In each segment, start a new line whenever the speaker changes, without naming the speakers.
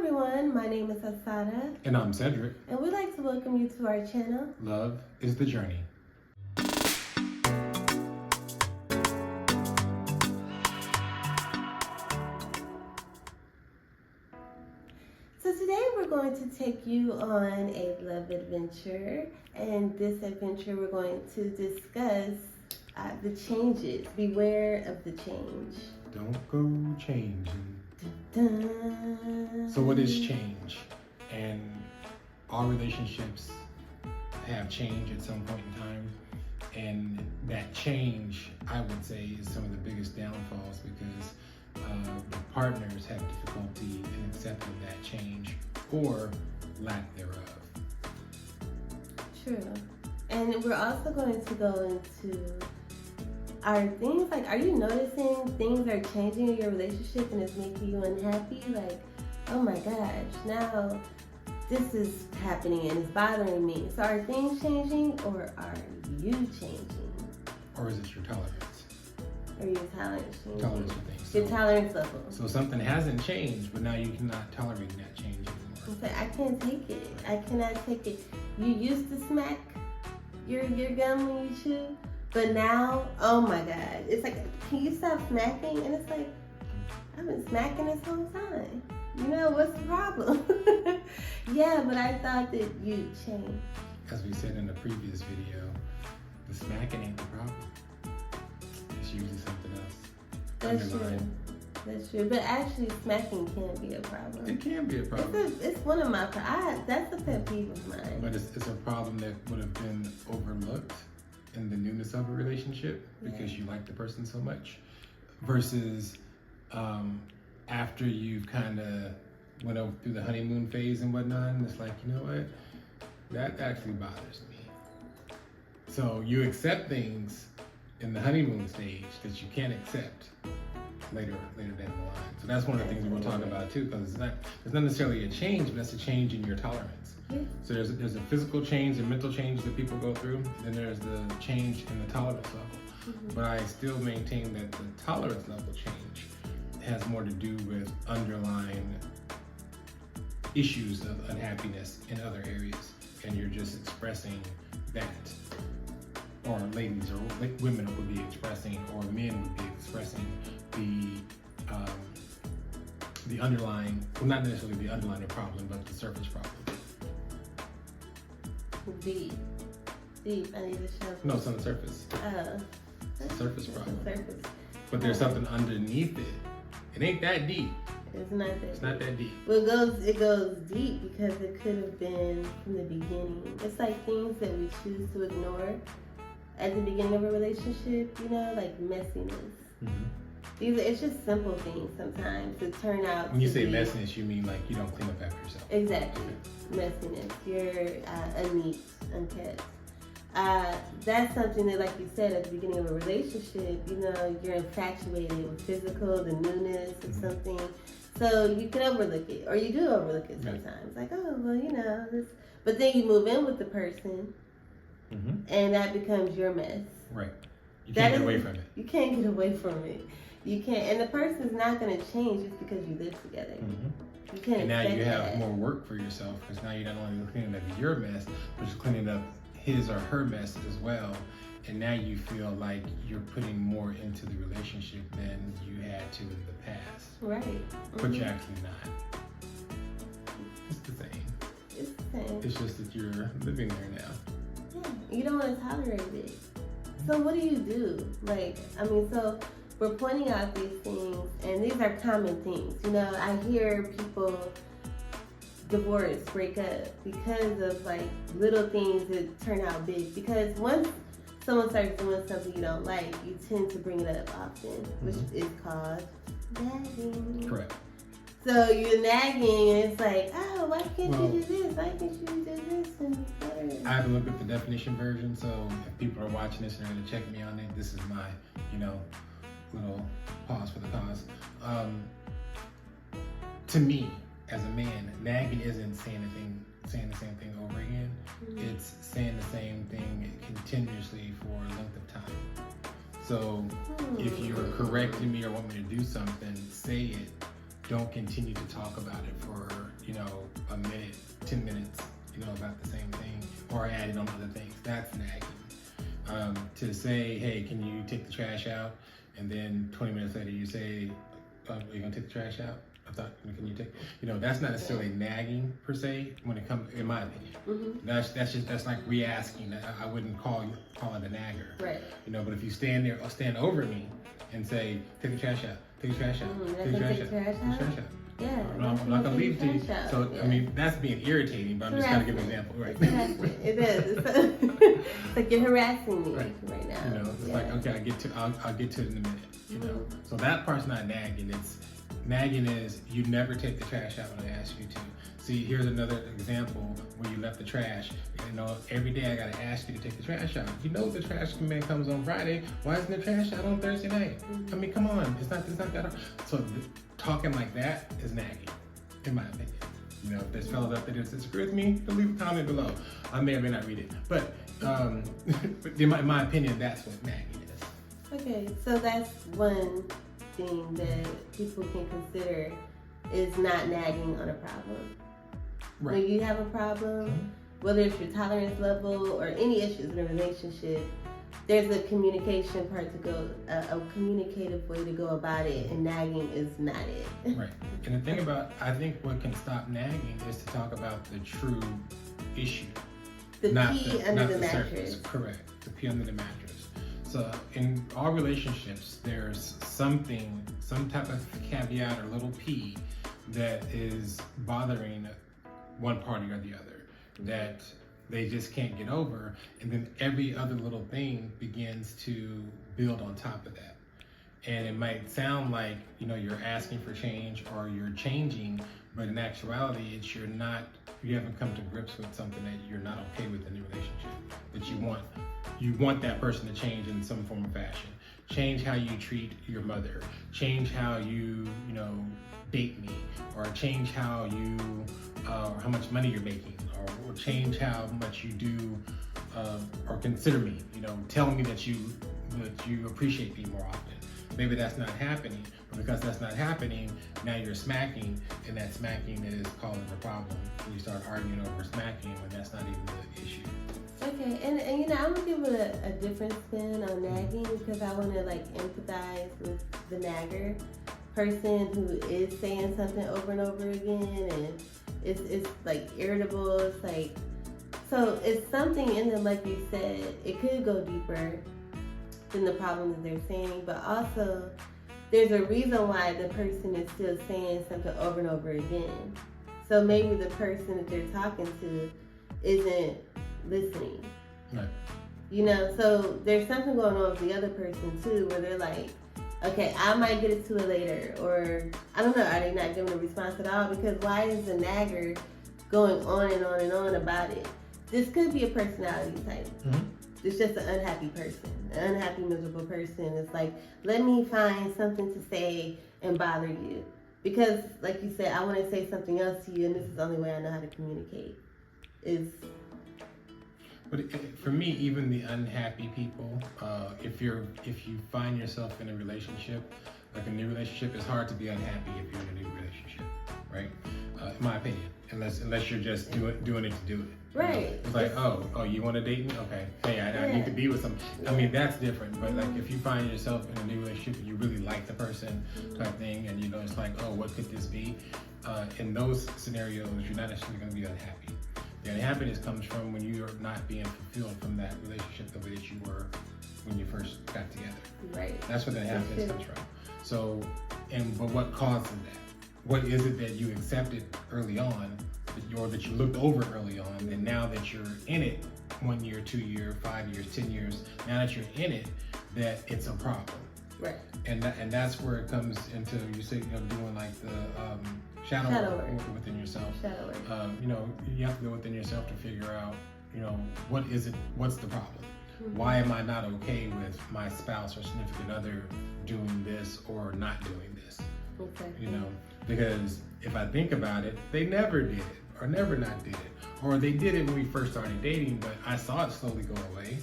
everyone, my name is Assata.
And I'm Cedric.
And we'd like to welcome you to our channel.
Love is the journey.
So today we're going to take you on a love adventure. And this adventure we're going to discuss the changes. Beware of the change.
Don't go changing.
Dun.
So what is change? And all relationships have change at some point in time. And that change, I would say, is some of the biggest downfalls because the partners have difficulty in accepting that change or lack thereof.
True. And we're also going to go into are things like, are you noticing things are changing in your relationship and it's making you unhappy? Like, oh my gosh, now this is happening and it's bothering me. So are things changing or are you changing?
Or is it your tolerance?
Or your tolerance changing?
Tolerance for things.
Your tolerance level.
So something hasn't changed, but now you cannot tolerate that change anymore.
It's like, I can't take it. I cannot take it. You used to smack your gum when you chew. But now, oh my God, it's like, can you stop smacking? And it's like, I've been smacking this whole time. You know, what's the problem? Yeah, but I thought that you'd change.
As we said in the previous video, the smacking ain't the problem. It's usually something else.
That's true. That's true. But actually, smacking can be a problem.
It can be a problem.
It's one of my, that's a pet peeve of mine.
But it's a problem that would have been overlooked in the newness of a relationship because you like the person so much versus after you've kind of went over through the honeymoon phase and whatnot, and it's like, you know what, that actually bothers me. So you accept things in the honeymoon stage that you can't accept later down the line. So that's one of the things we'll talk about too, because it's not necessarily a change, but that's a change in your tolerance. So there's a physical change, a mental change that people go through, then there's the change in the tolerance level. But I still maintain that the tolerance level change has more to do with underlying issues of unhappiness in other areas, and you're just expressing that. Or ladies or women would be expressing, or men would be expressing the underlying, well, not necessarily the underlying problem, but the surface problem.
Deep. I need to show.
No, it's on the surface. Surface problem.
Surface.
But there's something underneath it. It ain't that deep.
It's not that.
It's not that deep.
Well, it goes deep because it could have been from the beginning. It's like things that we choose to ignore at the beginning of a relationship. You know, like messiness. It's just simple things sometimes that turn out.
When you say messiness, you mean like you don't clean up after yourself.
Exactly. Messiness. You're unneat, unkept. That's something that, like you said, at the beginning of a relationship, you know, you're infatuated with physical, the newness of something. So you can overlook it, or you do overlook it sometimes. Like, oh, well, you know, this. But then you move in with the person, and that becomes your mess.
Right. You can't get away from it.
You can't get away from it. You can't, and the person's not going to change just because you live together. You can't.
And now you have
that.
more work for yourself because now you're not only cleaning up your mess, but you're cleaning up his or her mess as well. And now you feel like you're putting more into the relationship than you had to in the past.
Right.
But you're actually not. It's the same.
It's the same.
It's just that you're living there now.
Yeah. You don't want to tolerate it. So what do? Like, I mean, so we're pointing out these things, and these are common things. You know, I hear people divorce, break up because of like little things that turn out big. Because once someone starts doing something you don't like, you tend to bring it up often, which is called nagging.
Correct.
So you're nagging, and it's like, oh, why can't you do this? Why can't you do this? And
I haven't looked at the definition version, so if people are watching this and they're going to check me on it, this is my, little pause for the cause. To me, as a man, nagging isn't saying the same thing over again. It's saying the same thing continuously for a length of time. So if you're correcting me or want me to do something, say it. Don't continue to talk about it for you know, a minute, 10 minutes, you know, about the same thing, or adding on other things. That's nagging. To say, hey, can you take the trash out? And then 20 minutes later you say, are you gonna take the trash out? I thought, can you take, you know, that's not necessarily nagging per se when it comes, in my opinion. That's like re-asking. I wouldn't call it a nagger.
Right.
You know, but if you stand there or stand over me and say, take the trash out, take the trash out, take the trash out, take the trash out.
Yeah.
I'm not gonna leave it to you. So I mean, that's being irritating, but I'm just gonna give an example, right?
It is. It's like you're harassing me right now.
You know, it's like, okay, I'll get to it in a minute. You know, so that part's not nagging. Nagging is you never take the trash out when I ask you to. See, here's another example where you left the trash. You know, every day I gotta ask you to take the trash out. You know the trash man comes on Friday. Why isn't the trash out on Thursday night? I mean, come on, it's not that hard. So talking like that is nagging, in my opinion. You know, if there's fellas out there that disagree with me, leave a comment below. I may or may not read it, but in my opinion, that's what nagging is.
Okay, so that's one thing that people can consider is not nagging on a problem.
Right.
When you have a problem, whether it's your tolerance level or any issues in a relationship, there's a communication part to go, a communicative way to go about it, and nagging is not it.
Right. And the thing about, I think what can stop nagging is to talk about the true issue.
The pee under the mattress.
Surface. Correct. The pee under the mattress. So in all relationships, there's something, some type of caveat or little p that is bothering one party or the other that they just can't get over, and then every other little thing begins to build on top of that. And it might sound like, you know, you're asking for change or you're changing, but in actuality, it's you haven't come to grips with something that you're not okay with in the relationship, that you want that person to change in some form or fashion. Change how you treat your mother, change how you date me, or change how you, or how much money you're making, or change how much you do, or consider me, tell me that you appreciate me more often. Maybe that's not happening, but because that's not happening, now you're smacking, and that smacking is causing the problem. You start arguing over smacking when that's not even the issue.
Okay, and I'm gonna give it a different spin on nagging, because I want to empathize with the nagger person who is saying something over and over again, and it's irritable. So it's something in them, like you said, it could go deeper than the problem that they're saying, but also there's a reason why the person is still saying something over and over again. So maybe the person that they're talking to isn't listening.
Right.
So there's something going on with the other person too, where they're like, okay, I might get it to it later, or I don't know, are they not giving a response at all? Because why is the nagger going on and on and on about it? This could be a personality type. Mm-hmm. It's just an unhappy person, an unhappy, miserable person. It's like, let me find something to say and bother you. Because, like you said, I want to say something else to you, and this is the only way I know how to communicate.
But for me, even the unhappy people, if you find yourself in a relationship, like a new relationship, it's hard to be unhappy if you're in a new relationship, right? In my opinion, unless you're just doing it to do it.
Right.
It's like, oh, you want to date me? Okay. Hey, I need to be with some. I mean, that's different. But if you find yourself in a new relationship and you really like the person, type thing, and it's like, oh, what could this be? In those scenarios, you're not necessarily going to be unhappy. The unhappiness comes from when you are not being fulfilled from that relationship the way that you were when you first got together.
Right.
That's where the unhappiness comes from. So, but what causes that? What is it that you accepted early on, that you looked over early on, and now that you're in it, 1 year, 2 year, 5 years, 10 years, now that you're in it, that it's a problem.
Right.
And that's where it comes into, you say, doing like the shadow work within yourself.
Shadow work.
You have to go within yourself to figure out, what's the problem?
Mm-hmm.
Why am I not okay with my spouse or significant other doing this or not doing this?
Okay.
Because if I think about it, they never did it, or never not did it, or they did it when we first started dating, but I saw it slowly go away.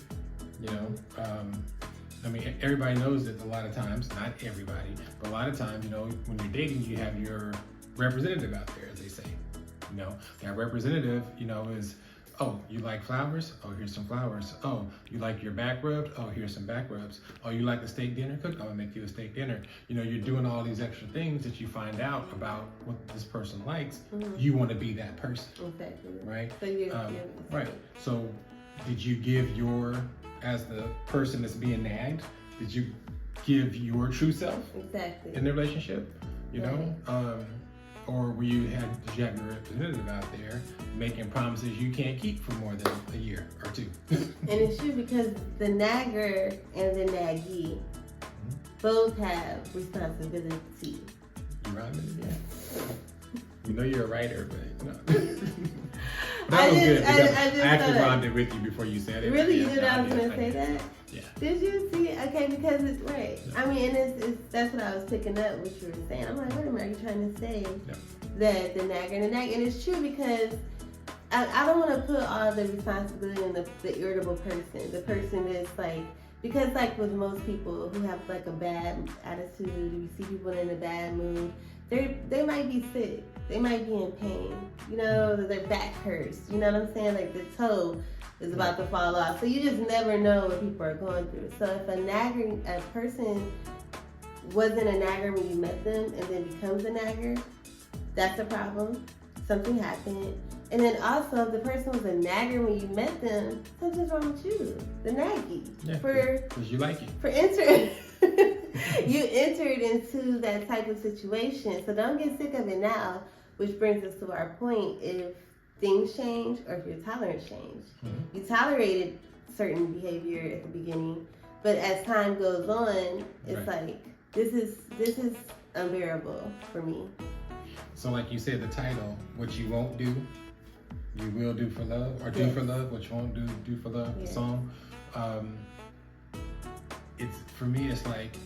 Everybody knows that a lot of times, not everybody, but a lot of times, when you're dating, you have your representative out there, as they say. You know, that representative, you know, is, oh, you like flowers? Oh, here's some flowers. Oh, you like your back rubbed? Oh, here's some back rubs. Oh, you like a steak dinner cooked? I'll make you a steak dinner. You know, you're doing all these extra things that you find out about what this person likes. You want to be that person.
Exactly.
Right?
So you're
right. So did you give as the person that's being nagged, did you give your true self in the relationship? You know? Or did you have your representative out there making promises you can't keep for more than a year or two?
And it's true, because the nagger and the naggee both have responsibility.
You rhyming again? You know you're a writer, but no. I actually rhymed it with you before you said it.
Really? You knew that I was going to say that?
Yeah.
Did you see? Okay, because it's right. I mean, and that's what I was picking up, what you were saying. I'm like, wait a minute, are you trying to say that the nagger and the nag? And it's true, because I don't want to put all the responsibility on the irritable person, the person that's like, because like with most people who have like a bad attitude, you see people in a bad mood, they might be sick, they might be in pain, you know, their back hurts, you know what I'm saying? Like the toe is about to fall off. So you just never know what people are going through. So if a person wasn't a nagger when you met them and then becomes a nagger, that's a problem. Something happened. And then also, if the person was a nagger when you met them, something's wrong with you, the naggy.
Yeah, because you like it.
For entering, you entered into that type of situation. So don't get sick of it now, which brings us to our point. If things change, or if your tolerance change, you tolerated certain behavior at the beginning, but as time goes on, it's like, this is unbearable for me.
So like you said, the title, what you won't do, you will do for love, or do for love, what you won't do for love, the song. It's, for me, it's like,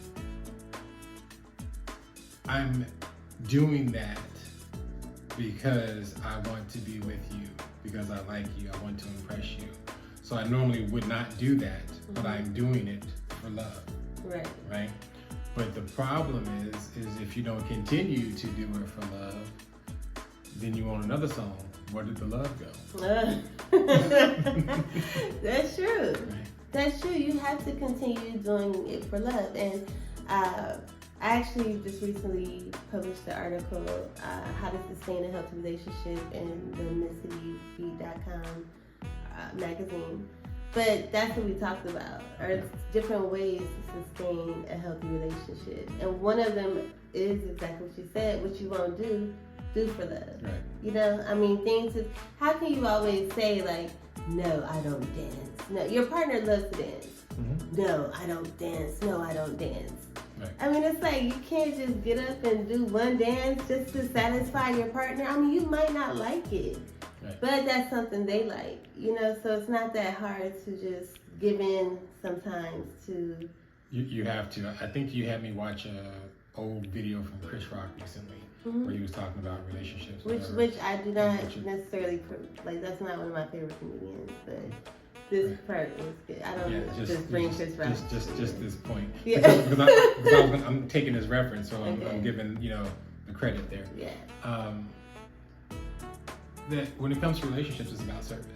I'm doing that because I want to be with you, because I like you, I want to impress you. So I normally would not do that, but I'm doing it for love. Right? But the problem is if you don't continue to do it for love, then you want another song. Where did the love go?
That's true. Right. That's true. You have to continue doing it for love. And I actually just recently published the article, How to Sustain a Healthy Relationship, in the MissCityFeed.com magazine. But that's what we talked about, are different ways to sustain a healthy relationship. And one of them is exactly what you said, what you won't do for love.
Right.
You know, I mean, how can you always say like, no, I don't dance. No, your partner loves to dance. No, I don't dance. No, I don't dance.
Right.
I mean, it's like, you can't just get up and do one dance just to satisfy your partner. I mean, you might not like it. Right. But that's something they like, you know, so it's not that hard to just give in sometimes to...
You have to. I think you had me watch a old video from Chris Rock recently, where he was talking about relationships.
Which I do not necessarily, like, that's not one of my favorite comedians, but this part was good. I don't just bring Chris Rock.
Just this point. Yeah. Because I'm taking his reference, so I'm giving, you know, the credit there.
Yeah.
That when it comes to relationships, it's about service.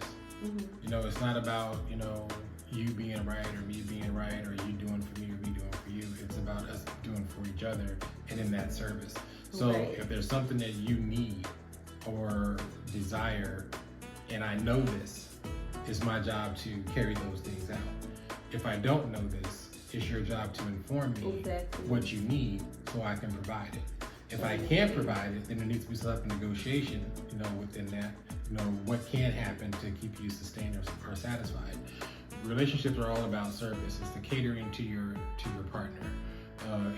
You know, it's not about, you know, you being right or me being right, or you doing for me or me doing for you. It's about us doing for each other and in that service. So if there's something that you need or desire, and I know this, it's my job to carry those things out. If I don't know this, it's your job to inform me what you need so I can provide it. If I can't provide it, then there needs to be some type of negotiation, you know, within that, you know, what can happen to keep you sustained or satisfied. Relationships are all about service. It's the catering to your partner.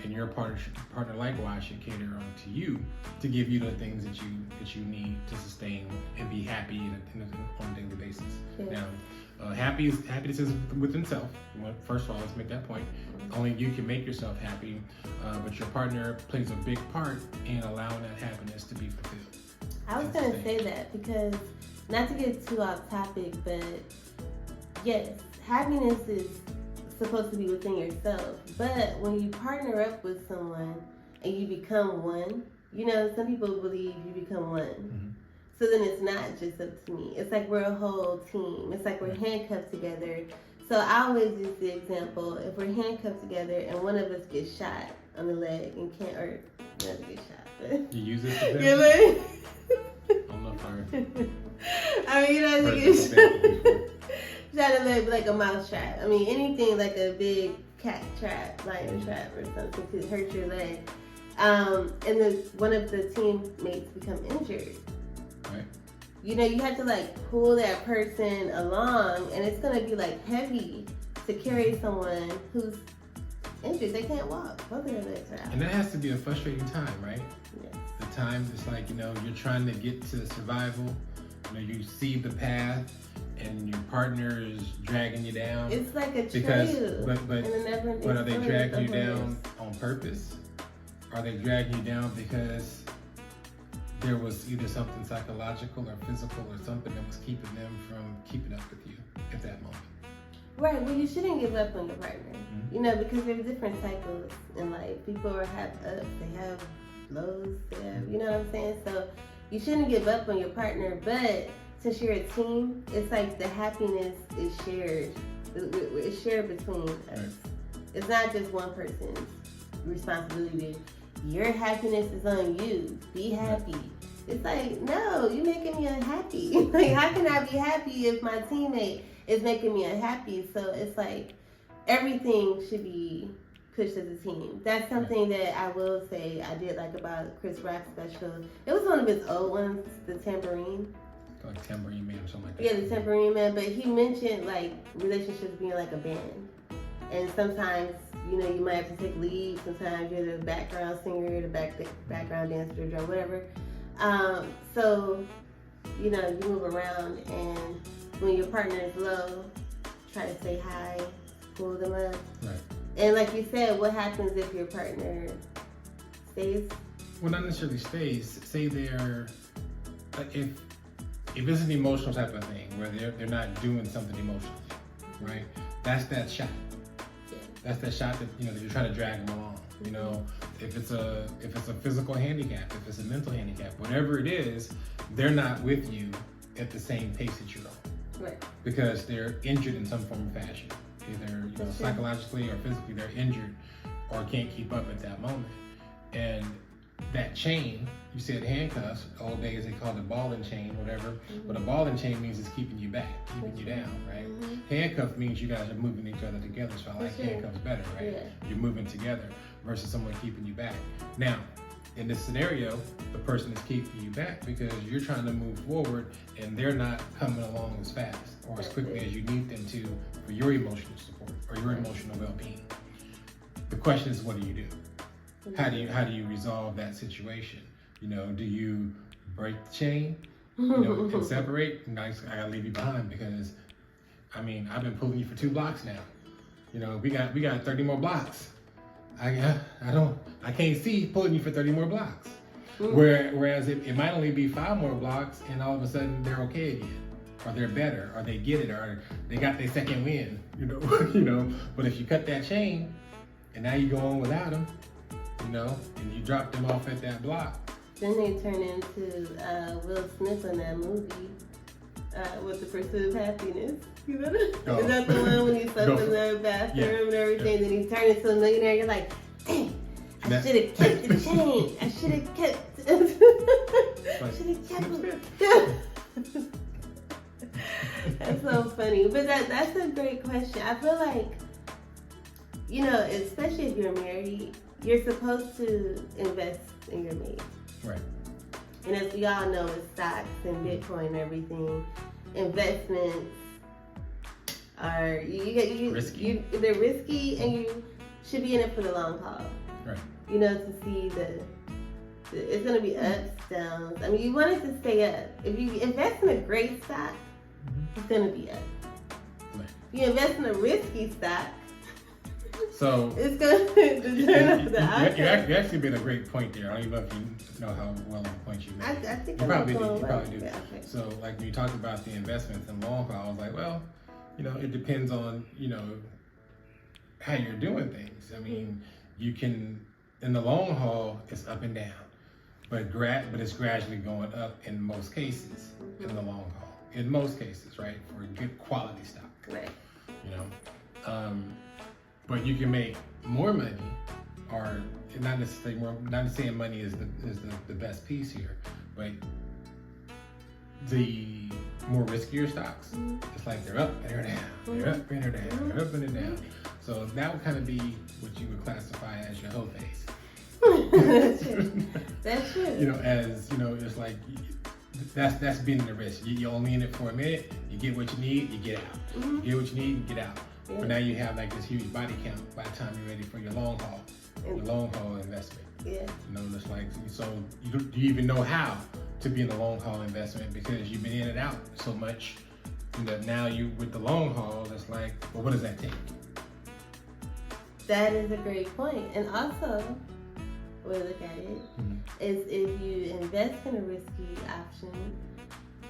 And your partner likewise should cater to you to give you the things that you need to sustain and be happy on a daily basis. Now, happiness is within self. First of all, let's make that point. Only you can make yourself happy, but your partner plays a big part in allowing that happiness to be fulfilled.
I was going to say that because, not to get too off topic, but yes, happiness is supposed to be within yourself. But when you partner up with someone and you become one, you know, some people believe you become one. So then it's not just up to me. It's like we're a whole team. It's like we're handcuffed together. So I always use the example, if we're handcuffed together and one of us gets shot on the leg and can't, or doesn't get shot, but...
You use this example?
You know?
I don't know if
I mean, you know, you get shot in the leg like a mouse trap. I mean, anything like a big cat trap, lion trap or something could hurt your leg. And then one of the teammates become injured.
Right.
You know, you have to like pull that person along, and it's gonna be like heavy to carry someone who's injured. They can't walk. Both of their legs are out.
And that has to be a frustrating time, right?
Yes.
The time it's like, you know, you're trying to get to survival. You know, you see the path, and your partner is dragging you down.
It's like a
because,
trail.
but are they dragging you down on purpose? Are they dragging you down because there was either something psychological or physical or something that was keeping them from keeping up with you at that moment?
Right. Well, you shouldn't give up on your partner. Mm-hmm. You know, because there's different cycles in life. People have ups, they have lows, they have, you know what I'm saying? So you shouldn't give up on your partner, but since you're a team, it's like the happiness is shared. It's shared between us. Right. It's not just one person's responsibility. Your happiness is on you. Be happy. It's like, no, you're making me unhappy. Like, how can I be happy if my teammate is making me unhappy? So it's like everything should be pushed as a team. That's something that I will say I did like about Chris Rock's special. It was one of his old ones, the Tambourine.
Like Tambourine Man or something like that.
Yeah, the Tambourine Man. But he mentioned like relationships being like a band. And sometimes, you know, you might have to take lead. Sometimes you're the background singer, the background dancer, the drum, whatever. So, you know, you move around, and when your partner is low, try to say hi, pull them up. Right. And like you said, what happens if your partner stays?
Well, not necessarily stays. Say they're, if it's an emotional type of thing where they're not doing something emotionally, right? That's that shot. That's that shot that, you know, that you're trying to drag them along. You know, if it's a physical handicap, if it's a mental handicap, whatever it is, they're not with you at the same pace that you're on.
Right.
Because they're injured in some form or fashion. Either, you know, psychologically or physically, they're injured or can't keep up at that moment. And that chain, you said handcuffs, old days they called it ball and chain, whatever. Mm-hmm. But a ball and chain means it's keeping you back, keeping you down, right? Mm-hmm. Handcuff means you guys are moving each other together, so I like handcuffs better, right? Yeah. You're moving together versus someone keeping you back. Now, in this scenario, the person is keeping you back because you're trying to move forward and they're not coming along as fast or as quickly as you need them to for your emotional support or your emotional well-being. The question is, what do you do? How do you resolve that situation? You know, do you break the chain, you know, and separate? And I gotta leave you behind because, I mean, I've been pulling you for 2 blocks now. You know, we got 30 more blocks. I can't see pulling you for 30 more blocks. Whereas it might only be 5 more blocks, and all of a sudden they're okay again, or they're better, or they get it, or they got their second win. You know, But if you cut that chain, and now you go on without them, you know, and you drop them off at that block.
Then they turn into Will Smith in that movie with The Pursuit of Happiness. You know that? Is that the one when he slept in the bathroom and everything? Then he turned into a millionaire. You're like, dang, I should have kept the chain. I should have kept. Should have kept it. That's so funny. But that's a great question. I feel like, you know, especially if you're married, you're supposed to invest in your mate.
Right.
And as we all know, with stocks and Bitcoin and everything, investments are risky. They're risky, and you should be in it for the long haul.
Right.
You know, to see it's going to be ups, downs. I mean, you want it to stay up. If you invest in a great stock, it's going to be up. Right. If you invest in a risky stock,
so
it's going to turn up the outcome.
You actually made a great point there. I don't even know if you know how well the point you made.
I think
you probably do. You
right.
probably do.
Yeah, okay.
So, like when you talked about the investments and long haul, I was like, well, you know, it depends on, you know, how you're doing things. I mean, you can, in the long haul, it's up and down. but it's gradually going up in most cases in the long haul. In most cases, right, for good quality stock.
Right.
You know, but you can make more money, or not necessarily more. Not saying money is the best piece here, but the more riskier stocks, it's like they're up and they're down, they're up and they're down, they're up and they're down. So that would kind of be what you would classify as your hoe phase.
That's true. That's true.
You know, as you know, it's like that's being in the risk. You're only in it for a minute. You get what you need, you get out. You get what you need, you get out.
Yeah.
But now you have like this huge body count by the time you're ready for your long haul, your long haul investment.
Yeah.
You know, it's like, so do you even know how to be in the long haul investment because you've been in and out so much. You know, now you with the long haul, it's like, well, what does that take?
That is a great point. And also, way to look at it is if you invest in a risky option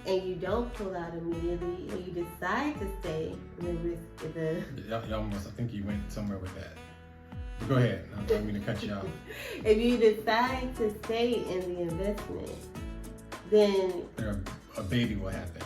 and you don't pull out immediately and you decide to stay in the risk,
You almost, I think you went somewhere with that. But go ahead. I don't mean to cut you off.
If you decide to stay in the investment, then
A baby will happen.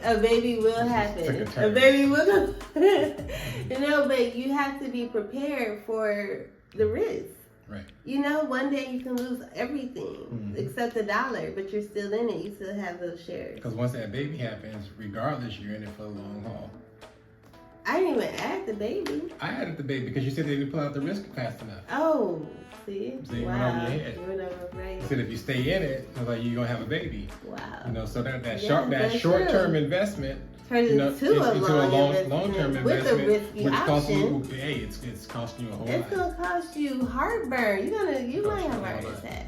a baby will happen. A baby will. You know, but you have to be prepared for the risk.
Right.
You know, one day you can lose everything except $1, but you're still in it. You still have those shares.
Because once that baby happens, regardless, you're in it for the long haul.
I didn't even add the baby.
I added the baby because you said they didn't pull out the risk fast enough.
Oh, see?
So you
wow.
went over your head.
You went over, right.
You said if you stay in it, it's like you're gonna have a baby.
Wow.
You know, so that
that's
short-term
true.
investment
turns
into a long-term investment
with a risky
which costs
option.
you, hey, it's costing you a whole
It's
lot.
gonna cost you heartburn. You might have a heart attack.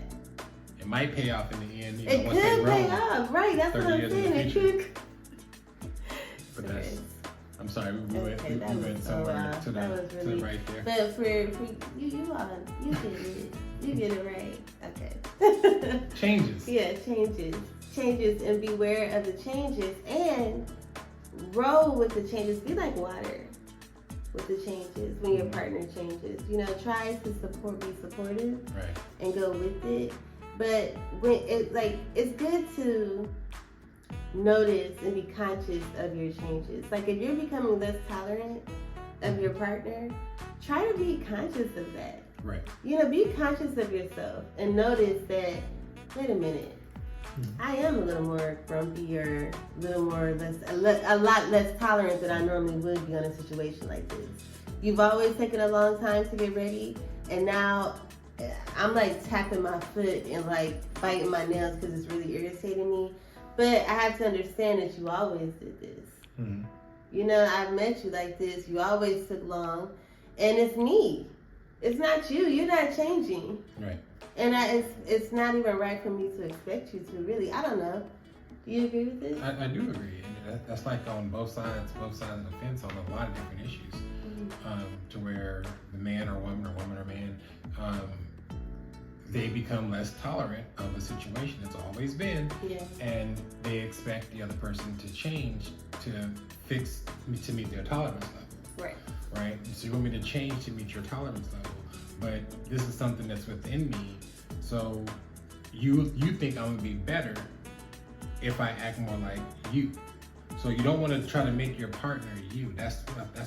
It might pay off in the end. You know,
It
once they
could
grow,
pay off, right? That's what
30
I'm
years in
saying.
the
It
future.
could.
But that's, I'm sorry, we went
was
somewhere
so
to
that
the
was really,
right there.
But for you get it. You get it right. Okay.
Changes.
Yeah, changes, and beware of the changes, and roll with the changes. Be like water with the changes when your partner changes. You know, try to be supportive,
Right.
and go with it. But when it's good to notice and be conscious of your changes. Like if you're becoming less tolerant of your partner, try to be conscious of that.
Right.
You know, be conscious of yourself and notice that, wait a minute, I am a little more grumpy or a lot less tolerant than I normally would be on a situation like this. You've always taken a long time to get ready, and now I'm like tapping my foot and like biting my nails because it's really irritating me. But I have to understand that you always did this.
Mm-hmm.
You know, I've met you like this. You always took long, and it's me. It's not you. You're not changing.
Right.
And it's not even right for me to expect you to, really. I don't know. Do you agree with this?
I do agree. And that's like on both sides of the fence on a lot of different issues. To where the man or woman or man, they become less tolerant of a situation. It's always been.
Yeah.
And they expect the other person to change to meet their tolerance level. Right? So you want me to change to meet your tolerance level, but this is something that's within me. So you think I'm gonna be better if I act more like you. So you don't want to try to make your partner you. That's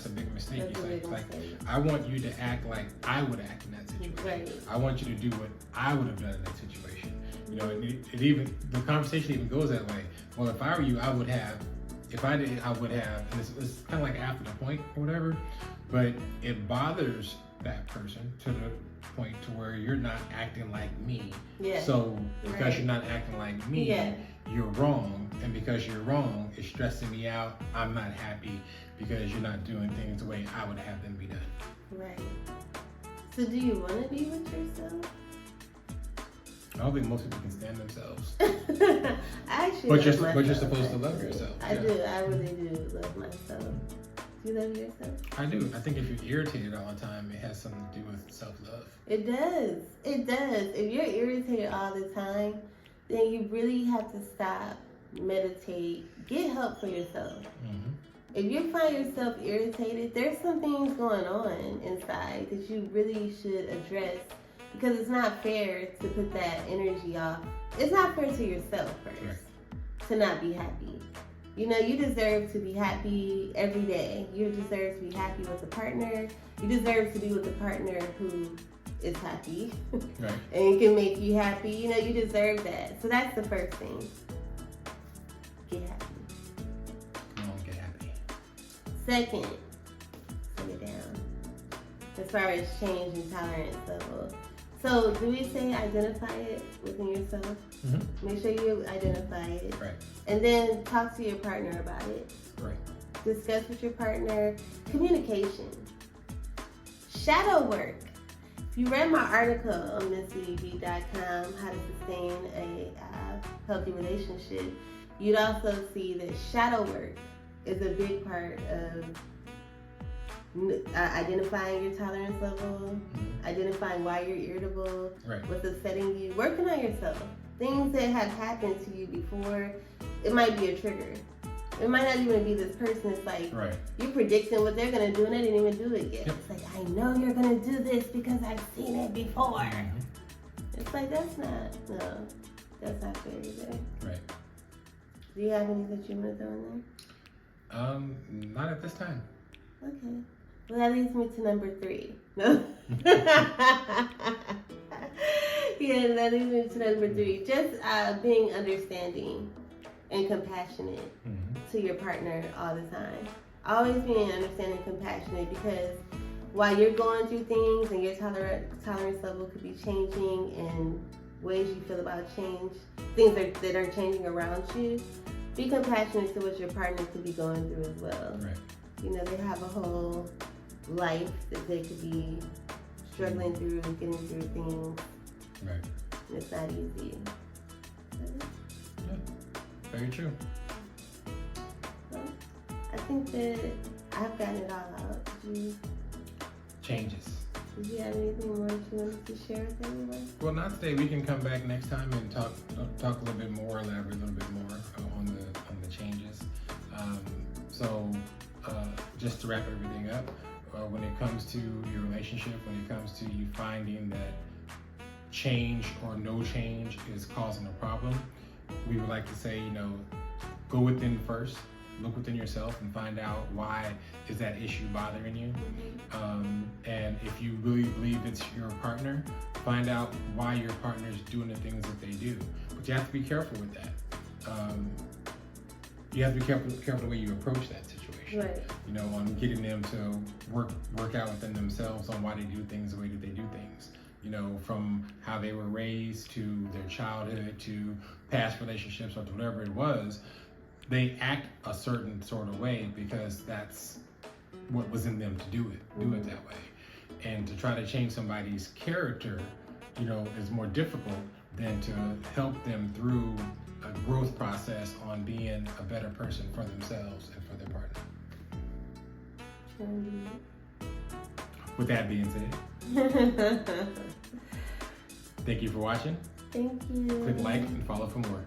a big mistake. It's like I want you to act like I would act in that situation.
Right.
I want you to do what I would have done in that situation. You know, it even the conversation even goes that way. Well, if I were you, I would have. If I did, I would have. And it's kind of like after the point or whatever. But it bothers that person to the point to where you're not acting like me.
Yeah.
So because you're not acting like me, you're wrong. And because you're wrong, it's stressing me out. I'm not happy because you're not doing things the way I would have them be done.
Right. So do you want to be with yourself?
I don't think most people can stand themselves.
But
you're supposed to love yourself.
I do. I really do love myself. Do you love yourself?
I do. I think if you're irritated all the time, it has something to do with self-love.
It does. It does. If you're irritated all the time, then you really have to stop, meditate, get help for yourself. if you find yourself irritated, there's some things going on inside that you really should address, because it's not fair to put that energy off. It's not fair to yourself first to not be happy. You know, you deserve to be happy every day. You deserve to be happy with a partner. You deserve to be with a partner who is happy and can make you happy. You know, you deserve that. So that's the first thing. Get happy.
Come on, get happy.
Second, slow it down. As far as change and tolerance level. So do we say identify it within yourself?
Mm-hmm.
Make sure you identify it.
Right.
And then talk to your partner about it.
Right.
Discuss with your partner. Communication. Shadow work. If you read my article on MissBB.com, How to Sustain a Healthy Relationship, you'd also see that shadow work is a big part of identifying your tolerance level, identifying why you're irritable, what's upsetting you, working on yourself. Things that have happened to you before, it might be a trigger. It might not even be this person. It's like you're predicting what they're going to do and they didn't even do it yet. It's like, I know you're going to do this because I've seen it before. It's like, that's not fair either.
Right.
Do you have any that you want to throw in
there? Not at this time.
Okay. Well, that leads me to number 3. No. Yeah, that leads me to number 3. Just being understanding and compassionate to your partner all the time. Always being understanding and compassionate, because while you're going through things and your tolerance level could be changing and ways you feel about change, things that are changing around you, be compassionate to what your partner could be going through as well.
Right.
You know, they have a whole life that they could be struggling through, getting through things.
Right.
And it's not easy.
Yeah. Very true.
Well, I think that I've gotten it all out.
Changes.
Did you have anything more that you wanted to share with everyone?
Well, not today. We can come back next time and talk a little bit more, elaborate a little bit more on the changes. Just to wrap everything up, when it comes to your relationship, when it comes to you finding that change or no change is causing a problem, we would like to say, go within first, look within yourself and find out why is that issue bothering you. And if you really believe it's your partner, find out why your partner is doing the things that they do. But you have to be careful with that. You have to be careful the way you approach that situation.
Right.
On getting them to work out within themselves on why they do things the way that they do things. From how they were raised to their childhood to past relationships or to whatever it was, they act a certain sort of way because that's what was in them to do it that way. And to try to change somebody's character, is more difficult than to help them through a growth process on being a better person for themselves and for their partner. With that being said, thank you for watching.
Thank you.
Click like and follow for more.